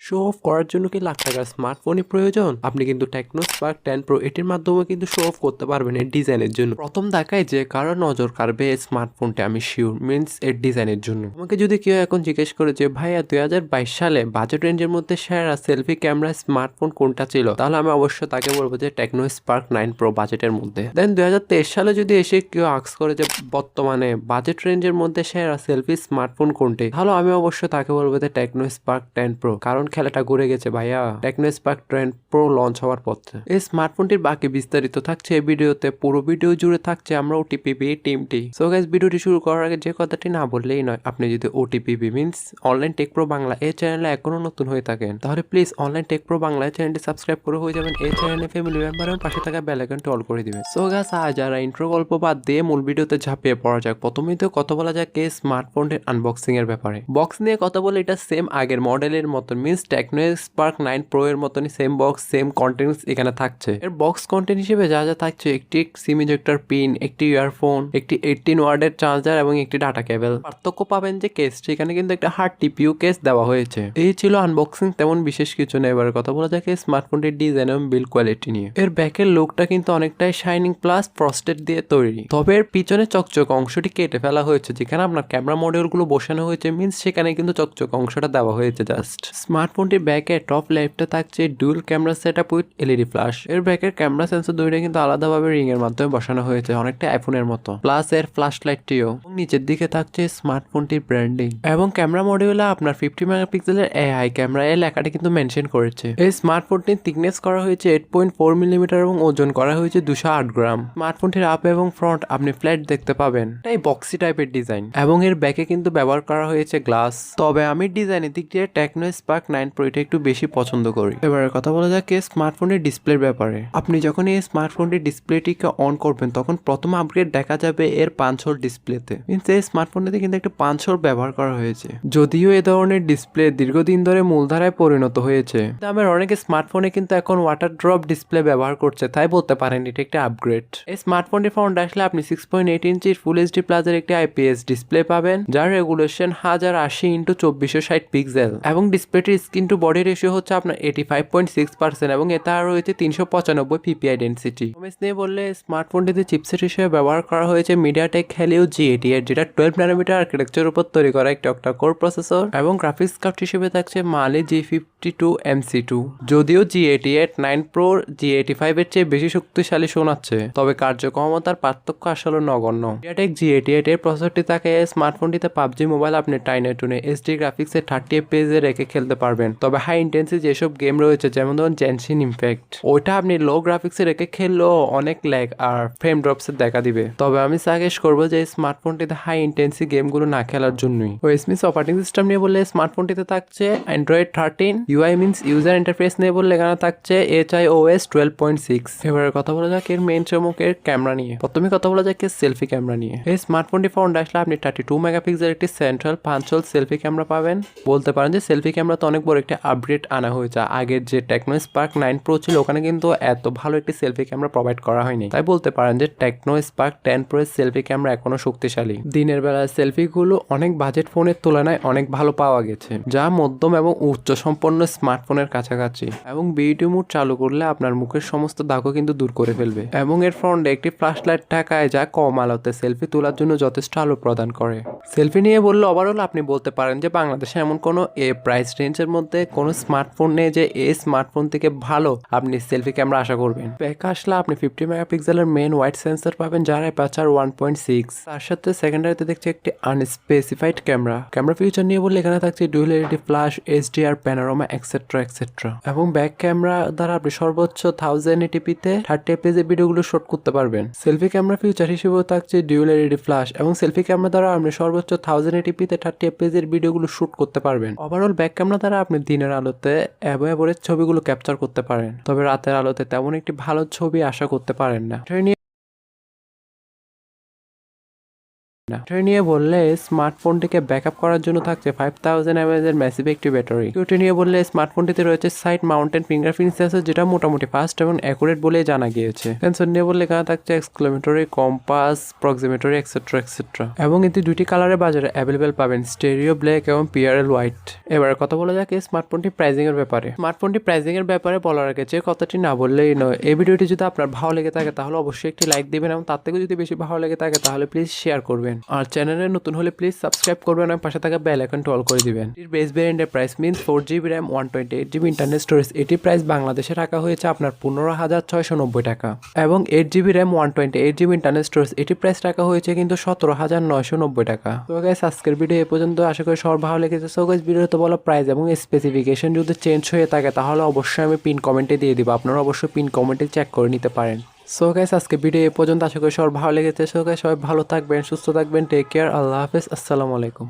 Show off করার জন্য কি লাখ টাকার স্মার্টফোনই প্রয়োজন? আপনি কিন্তু টেকনো স্পার্ক 10 প্রো এটির মাধ্যমে কিন্তু শো অফ করতে পারবেন এর ডিজাইনের জন্য। প্রথম দেখায় যে কারো নজর কাড়বে এই স্মার্টফোনটা আমি শিওর মিন্স এর ডিজাইনের জন্য। আমাকে যদি কেউ এখন জিজ্ঞেস করে যে ভাইয়া 2022 সালে বাজেট রেঞ্জের মধ্যে সেরা সেলফি ক্যামেরা স্মার্টফোন কোনটা ছিল, তাহলে আমি অবশ্যই তাকে বলবো যে টেকনো স্পার্ক 9 প্রো বাজেটের মধ্যে। দেন 2023 সালে যদি এসে কেউ আস্ক করে যে বর্তমানে বাজেট রেঞ্জের মধ্যে সেরা সেলফি স্মার্টফোন কোনটি, তাহলে আমি অবশ্যই তাকে বলবো যে টেকনো স্পার্ক 10 প্রো, কারণ খেলাটা ঘুরে গেছে ভাইয়া টেকনো স্পার্ক 10 প্রো লঞ্চ হওয়ার পথে। এই স্মার্টফোনটির বাকি বিস্তারিত থাকছে এই ভিডিওতে, পুরো ভিডিও জুড়ে থাকছে আমরা ওটিপি টিমটি। সো গাইস, ভিডিওটি শুরু করার আগে যে কথাটি না বললেই নয়, আপনি যদি OTP means online take pro Bangla এই চ্যানেলে এখনো নতুন হয়ে থাকেন, তাহলে please online take pro Bangla চ্যানেলটি সাবস্ক্রাইব করে হয়ে যাবেন এই চ্যানেলে ফ্যামিলি মেম্বার এবং পাশে থাকা বেল আইকনটি অল করে দিবেন। সো গাইস, আজ যারা ইন্ট্রো গল্প বাদ দিয়ে মূল ভিডিওতে ঝাঁপিয়ে পড়া যাক। প্রথমেই তো কথা বলা যাক এই স্মার্টফোনের আনবক্সিং এর ব্যাপারে। বক্স নিয়ে কথা বলে এটা সেম আগের মডেলের মতন মিন্স টেকনো স্পার্ক 9 প্রো এর মতনই সেম বক্স সেম কন্টেন্টস এখানে থাকছে। এর বক্স কন্টেন্ট হিসেবে যা যা থাকছে একটি সিম ইজেক্টর পিন, একটি ইয়ারফোন, একটি 18 ওয়াটের চার্জার এবং একটি ডাটা কেবল। পার্থক্য পাবেন যে কেসটি, এখানে কিন্তু একটা হার্ড টিপিইউ কেস দেওয়া হয়েছে। এই ছিল আনবক্সিং, তেমন বিশেষ কিছু নেই। এবার কথা বলা যাক এই স্মার্টফোনটির ডিজাইন এবং বিল্ড কোয়ালিটি নিয়ে। এর ব্যাকের লুকটা কিন্তু অনেকটাই শাইনিং প্লাস ফ্রস্টেড দিয়ে তৈরি, তবে এর পিছনে চকচক অংশটি কেটে ফেলা হয়েছে। যেখানে আপনার ক্যামেরা মডিউলগুলো বসানো হয়েছে মিন্স সেখানে কিন্তু চকচক অংশটা দেওয়া হয়েছে জাস্ট। স্মার্টফোনটির ব্যাকে টপ লেফটে থাকছে dual camera setup with LED flash. এর ব্যাকের ক্যামেরা সেন্সর দুইটা কিন্তু আলাদাভাবে রিং এর মাধ্যমে বসানো হয়েছে, অনেকটা আইফোনের মতো। প্লাস এর ফ্ল্যাশ লাইটটিও। নিচের দিকে থাকছে স্মার্টফোনটির ব্র্যান্ডিং এবং ক্যামেরা মডিউলে আপনার 50 মেগাপিক্সেলের এআই ক্যামেরা এর লেখাটি কিন্তু মেনশন করেছে। এই স্মার্টফোনটির থিকনেস করা হয়েছে 8.4 মিলিমিটার এবং ওজন করা হয়েছে 208 গ্রাম। স্মার্টফোনটির আপ এবং ফ্রন্ট আপনি ফ্ল্যাট দেখতে পাবেন, এই বক্সি টাইপের ডিজাইন এবং এর ব্যাকে কিন্তু ব্যবহার করা হয়েছে গ্লাস। তবে আমি ডিজাইনের দিক দিয়ে টেকনো স্পার্ক 9 প্রো এটা একটু বেশি পছন্দ করি। এবারে কথা বলা যাক এই স্মার্টফোনের ডিসপ্লের ব্যাপারে। আপনি যখন এই স্মার্টফোনটির ডিসপ্লেটিকে অন করবেন তখন প্রথম আপগ্রেড দেখা যাবে এর 5 হোল ডিসপ্লেতে। মিন্স এই স্মার্টফোনটিতে কিন্তু একটা 5 হোল ব্যবহার করা হয়েছে। যদিও এ ধরনের ডিসপ্লে দীর্ঘদিন ধরে মূলধারায় পরিণত হয়েছে, দামের অনেক স্মার্টফোনে কিন্তু এখন ওয়াটার ড্রপ ডিসপ্লে ব্যবহার করছে, তাই বলতে পারেন এটা একটা আপগ্রেড। এই স্মার্টফোনটি ফ্রন্ট আসলে আপনি 6.8 ইঞ্চির ফুল এইচডি প্লাসের একটি আইপিএস ডিসপ্লে পাবেন, যার রেগুলেশন 1080x2460 পিক্সেল এবং ডিসপ্লেটির স্ক্রিন টু বডি রেশিও হচ্ছে আপনার 85.6% এবং এতে আরো রয়েছে 395 পিপিআই ডেনসিটি। নিয়ে বললে স্মার্টফোনটিতে চিপসেট হিসেবে ব্যবহার করা হয়েছে মিডিয়াটেক হেলিও G88, যেটা 12 ন্যানোমিটার আর্কিটেকচারের উপর তৈরি করা একটি অক্টা কোর প্রসেসর এবং গ্রাফিক্স কার্ড হিসেবে থাকছে মালি G52 MC2। যদিও G88 9 প্রো G85 এর চেয়ে বেশি শক্তিশালী শোনাচ্ছে, তবে কার্যক্ষমতার পার্থক্য আসলে নগণ্য। মিডিয়াটেক G88 এর প্রসেসরটি থাকে স্মার্টফোনটিতে পাবজি মোবাইল আপনি টাইনে টুনে এইচডি গ্রাফিক্সে 30 FPS এ রেখে খেলতে পারবেন। তবে হাই ইন্টেন্সিটি যেসব গেম রয়েছে যেমন ধরুন জেনশিন ইমপ্যাক্ট, ওইটা আপনি লো গ্রাফিক্সে রেখে খেললেও অনেক ল্যাগ আর ফ্রেম ড্রপসের দেখা দিবে। তবে আমি সাজেস্ট করবো যে স্মার্টফোনটিতে হাই ইন্টেন্সিটি গেমগুলো না খেলার জন্যই। ওএসএস অপারেটিং সিস্টেম নিয়ে বললে স্মার্টফোনটিতে থাকছে Android 13। UI means user interface নিয়ে বললে এখানে থাকছে HIOS 12.6। এবারে কথা বলা যাক এর মেইন চমকের ক্যামেরা নিয়ে। প্রথমে কথা বলা যাক এর সেলফি ক্যামেরা নিয়ে। এই স্মার্টফোনটি ফ্রন্ট আসলে আপনি 32 মেগাপিক্সেল একটি সেন্ট্রাল 5 হোল সেলফি ক্যামেরা পাবেন। বলতে পারেন যে সেলফি ক্যামেরাতে অনেক বড় একটা আপগ্রেড আনা হয়েছে। আগের যে টেকনো স্পার্ক 9 প্রো ছিল ওখানে কিন্তু এত ভালো একটি সেলফি ক্যামেরা প্রোভাইড করা হয়নি, তাই বলতে পারেন যে টেকনো স্পার্ক 10 প্রো এর সেলফি ক্যামেরা এখনো শক্তিশালী। দিনের বেলায় সেলফিগুলো অনেক বাজেট ফোনের তুলনায় অনেক ভালো পাওয়া গেছে, যা মধ্যম এবং উচ্চ সম্পন্ন স্মার্টফোনের কাছাকাছি। এবং ভিডিও মোড চালু করলে আপনার মুখের সমস্ত দাগও কিন্তু দূর করে ফেলবে এবং এর ফ্রন্টে একটি ফ্ল্যাশ লাইট থাকায় যা কম আলোতে সেলফি তোলার জন্য যথেষ্ট আলো প্রদান করে। সেলফি নিয়ে বললে ওভারঅল আপনি বলতে পারেন যে বাংলাদেশে এমন কোনো প্রাইস রেঞ্জের মধ্যে কোনো স্মার্টফোন নেই যে এই স্মার্টফোন থেকে ভালো আপনি সেলফি ক্যামেরা আশা করবেন। ব্যাক আসলে আপনি 50 মেগাপিক্সেলের মেইন ওয়াইড সেন্সর পাবেন, যার অ্যাপারচার 1.6। তার সাথে সেকেন্ডারিতে দেখছি একটি আনস্পেসিফাইড ক্যামেরা ফিচার নিয়ে বললে এখানে থাকছে dual LED flash, HDR, panorama etcetera etcetera. এবং ব্যাক ক্যামেরা দ্বারা আপনি সর্বোচ্চ 1080p-তে 30 fps এর ভিডিওগুলো শুট করতে পারবেন। সেলফি ক্যামেরা ফিচার হিসেবেও থাকছে ডুয়াল এলইডি ফ্ল্যাশ এবং সেলফি ক্যামেরা দ্বারা আপনি সর্বোচ্চ 1080p-তে 30 fps এর ভিডিওগুলো শুট করতে পারবেন। ওভারঅল ব্যাক ক্যামেরা দ্বারা আপনি দিনের আলোতে এভারেজ ছবিগুলো ক্যাপচার করতে পারেন, তবে রাতের আলোতে তেমন একটি ভালো ছবি আশা করতে পারেন না। না। ব্যাটারি নিয়ে বললে স্মার্টফোনটিকে ব্যাকআপ করার জন্য থাকছে 5000 mAh এর ম্যাসিভ একটি ব্যাটারি। সিকিউরিটি নিয়ে বললে স্মার্টফোনটিতে রয়েছে সাইড মাউন্টেড ফিঙ্গারপ্রিন্ট সেন্সর, যেটা মোটামুটি ফাস্ট এবং অ্যাকুরেট বলে জানা গিয়েছে। সেন্সর নিয়ে বললে এখানে থাকছে এক্সক্লোমেটরি, কম্পাস, প্রক্সিমেটরি এক্সেট্রা এক্সেট্রা, এবং এটি দুটি কালারে বাজারে অ্যাভেলেবেল পাবেন, স্টেরিও ব্ল্যাক এবং পিআরএল হোয়াইট। এবার কথা বলা যাক এই স্মার্টফোনটি প্রাইসিং এর ব্যাপারে। স্মার্টফোনটি প্রাইসিং এর ব্যাপারে বলার আগে যে কথাটি না বললেই নয়, এই ভিডিওটি যদি আপনার ভালো লেগে থাকে তাহলে অবশ্যই একটি লাইক দিবেন, এবং তার থেকে যদি বেশি ভালো লেগে থাকে তাহলে প্লিজ শেয়ার করবেন। আর চ্যানেলে নতুন হলে প্লিজ সাবস্ক্রাইব করবেন এবং পাশে থাকা বেল আইকনটি অল করে দিবেন। এর বেস ভেরিয়েন্টের price means 4GB RAM 128GB internal storage. এটির প্রাইস বাংলাদেশে রাখা হয়েছে আপনার 15,690 টাকা, এবং 8GB RAM 128GB internal storage এটির প্রাইস রাখা হয়েছে কিন্তু 17,990 টাকা। তো গাইস আজকের ভিডিও এ পর্যন্ত, আশা করি সবার ভালো লেগেছে। সো গাইস ভিডিওতে বলা প্রাইস এবং স্পেসিফিকেশন যদি চেঞ্জ হয়ে থাকে তাহলে অবশ্যই আমি পিন কমেন্টে দিয়ে দিব, আপনারা অবশ্যই পিন কমেন্টে চেক করে নিতে পারেন। সো গাইস আজকে ভিডিও এ পর্যন্ত, আশা করি সবার ভালো লেগেছে। সো গাইস সবাই ভালো থাকবেন, সুস্থ থাকবেন, টেক কেয়ার, আল্লাহ হাফেজ, আসসালামু আলাইকুম।